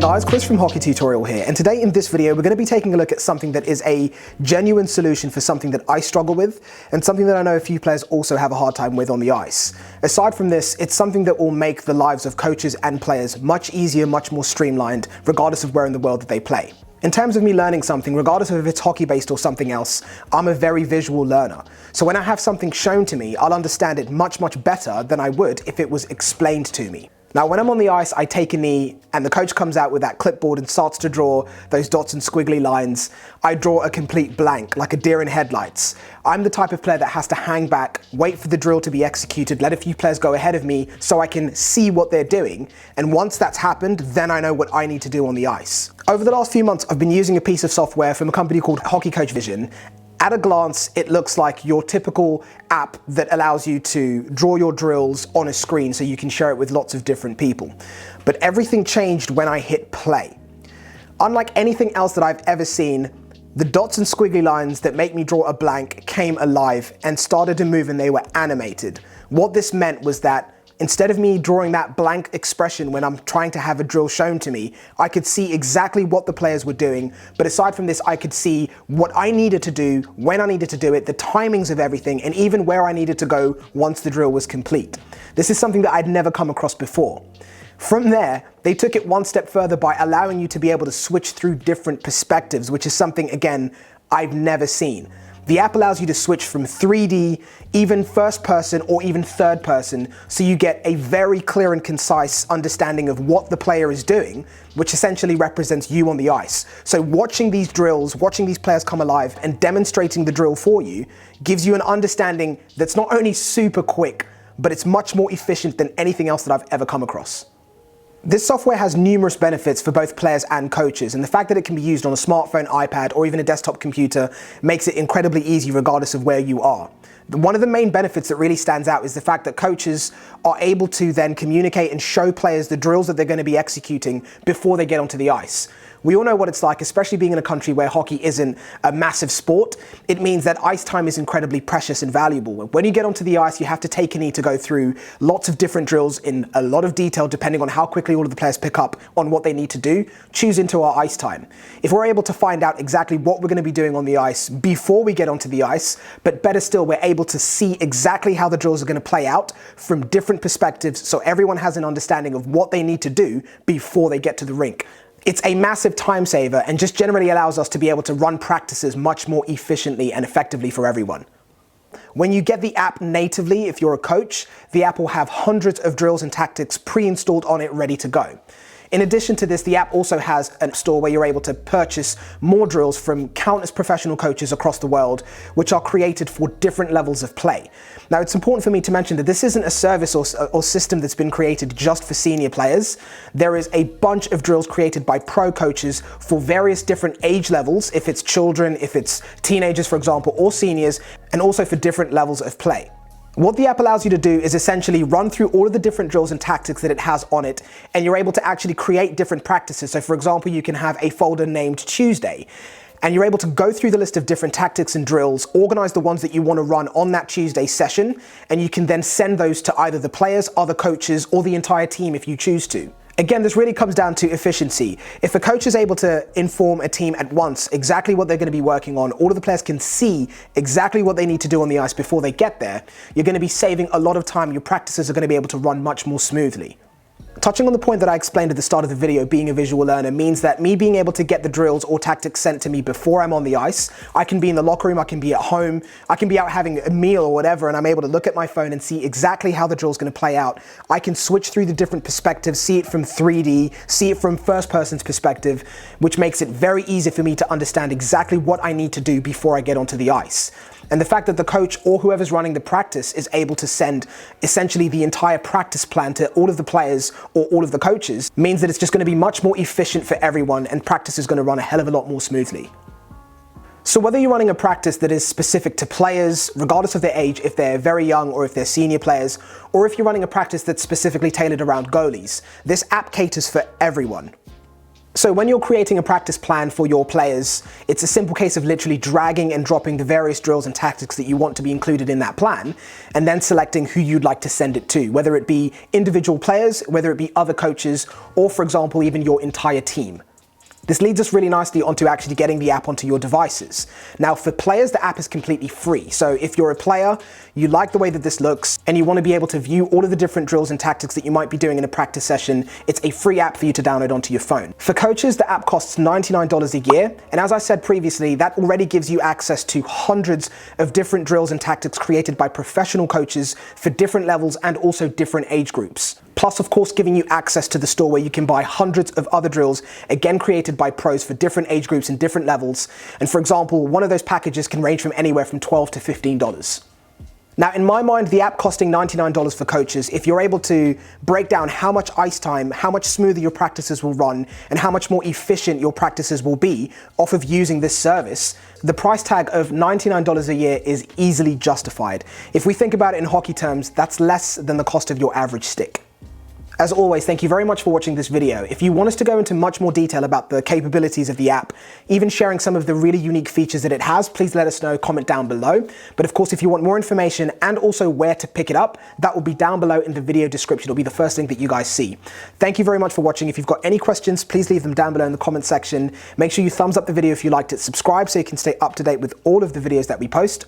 guys, Chris from Hockey Tutorial here, and today in this video we're going to be taking a look at something that is a genuine solution for something that I struggle with, and something that I know a few players also have a hard time with on the ice. Aside from this, it's something that will make the lives of coaches and players much easier, much more streamlined, regardless of where in the world that they play. In terms of me learning something, regardless of if it's hockey-based or something else, I'm a very visual learner. So when I have something shown to me, I'll understand it much better than I would if it was explained to me. Now, when I'm on the ice, I take a knee and the coach comes out with that clipboard and starts to draw those dots and squiggly lines. I draw a complete blank, like a deer in headlights. I'm the type of player that has to hang back, wait for the drill to be executed, let a few players go ahead of me so I can see what they're doing. And once that's happened, then I know what I need to do on the ice. Over the last few months, I've been using a piece of software from a company called Hockey Coach Vision. At a glance, it looks like your typical app that allows you to draw your drills on a screen so you can share it with lots of different people. But everything changed when I hit play. Unlike anything else that I've ever seen, the dots and squiggly lines that make me draw a blank came alive and started to move, and they were animated. What this meant was that instead of me drawing that blank expression when I'm trying to have a drill shown to me, I could see exactly what the players were doing. But aside from this, I could see what I needed to do, when I needed to do it, the timings of everything, and even where I needed to go once the drill was complete. This is something that I'd never come across before. From there, they took it one step further by allowing you to be able to switch through different perspectives, which is something, again, I've never seen. The app allows you to switch from 3D, even first person or even third person, so you get a very clear and concise understanding of what the player is doing, which essentially represents you on the ice. So watching these drills, watching these players come alive and demonstrating the drill for you gives you an understanding that's not only super quick, but it's much more efficient than anything else that I've ever come across. This software has numerous benefits for both players and coaches, and the fact that it can be used on a smartphone, iPad, or even a desktop computer makes it incredibly easy regardless of where you are. One of the main benefits that really stands out is the fact that coaches are able to then communicate and show players the drills that they're going to be executing before they get onto the ice. We all know what it's like, especially being in a country where hockey isn't a massive sport. It means that ice time is incredibly precious and valuable. When you get onto the ice, you have to take a knee to go through lots of different drills in a lot of detail, depending on how quickly all of the players pick up on what they need to do, choose into our ice time. If we're able to find out exactly what we're going to be doing on the ice before we get onto the ice, but better still, we're able to see exactly how the drills are going to play out from different perspectives, so everyone has an understanding of what they need to do before they get to the rink. It's a massive time saver and just generally allows us to be able to run practices much more efficiently and effectively for everyone. When you get the app natively, if you're a coach, the app will have hundreds of drills and tactics pre-installed on it, ready to go. In addition to this, the app also has a store where you're able to purchase more drills from countless professional coaches across the world, which are created for different levels of play. Now, it's important for me to mention that this isn't a service or system that's been created just for senior players. There is a bunch of drills created by pro coaches for various different age levels, if it's children, if it's teenagers, for example, or seniors, and also for different levels of play. What the app allows you to do is essentially run through all of the different drills and tactics that it has on it, and you're able to actually create different practices. So for example, you can have a folder named Tuesday, and you're able to go through the list of different tactics and drills, organize the ones that you want to run on that Tuesday session, and you can then send those to either the players, other coaches, or the entire team if you choose to. Again, this really comes down to efficiency. If a coach is able to inform a team at once exactly what they're going to be working on, all of the players can see exactly what they need to do on the ice before they get there, you're going to be saving a lot of time. Your practices are going to be able to run much more smoothly. Touching on the point that I explained at the start of the video, being a visual learner means that me being able to get the drills or tactics sent to me before I'm on the ice, I can be in the locker room, I can be at home, I can be out having a meal or whatever, and I'm able to look at my phone and see exactly how the drill's going to play out. I can switch through the different perspectives, see it from 3D, see it from first person's perspective, which makes it very easy for me to understand exactly what I need to do before I get onto the ice. And the fact that the coach or whoever's running the practice is able to send essentially the entire practice plan to all of the players or all of the coaches means that it's just going to be much more efficient for everyone, and practice is going to run a hell of a lot more smoothly. So whether you're running a practice that is specific to players, regardless of their age, if they're very young or if they're senior players, or if you're running a practice that's specifically tailored around goalies, this app caters for everyone. So when you're creating a practice plan for your players, it's a simple case of literally dragging and dropping the various drills and tactics that you want to be included in that plan, and then selecting who you'd like to send it to, whether it be individual players, whether it be other coaches, or for example, even your entire team. This leads us really nicely onto actually getting the app onto your devices. Now for players, the app is completely free. So if you're a player, you like the way that this looks, and you want to be able to view all of the different drills and tactics that you might be doing in a practice session, it's a free app for you to download onto your phone. For coaches, the app costs $99 a year. And as I said previously, that already gives you access to hundreds of different drills and tactics created by professional coaches for different levels and also different age groups. Plus, of course, giving you access to the store where you can buy hundreds of other drills, again created by pros for different age groups and different levels. And for example, one of those packages can range from anywhere from $12 to $15. Now, in my mind, the app costing $99 for coaches, if you're able to break down how much ice time, how much smoother your practices will run, and how much more efficient your practices will be off of using this service, the price tag of $99 a year is easily justified. If we think about it in hockey terms, that's less than the cost of your average stick. As always, thank you very much for watching this video. If you want us to go into much more detail about the capabilities of the app, even sharing some of the really unique features that it has, please let us know, comment down below. But of course, if you want more information and also where to pick it up, that will be down below in the video description. It'll be the first link that you guys see. Thank you very much for watching. If you've got any questions, please leave them down below in the comment section. Make sure you thumbs up the video if you liked it, subscribe so you can stay up to date with all of the videos that we post,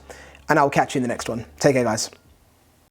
and I'll catch you in the next one. Take care, guys.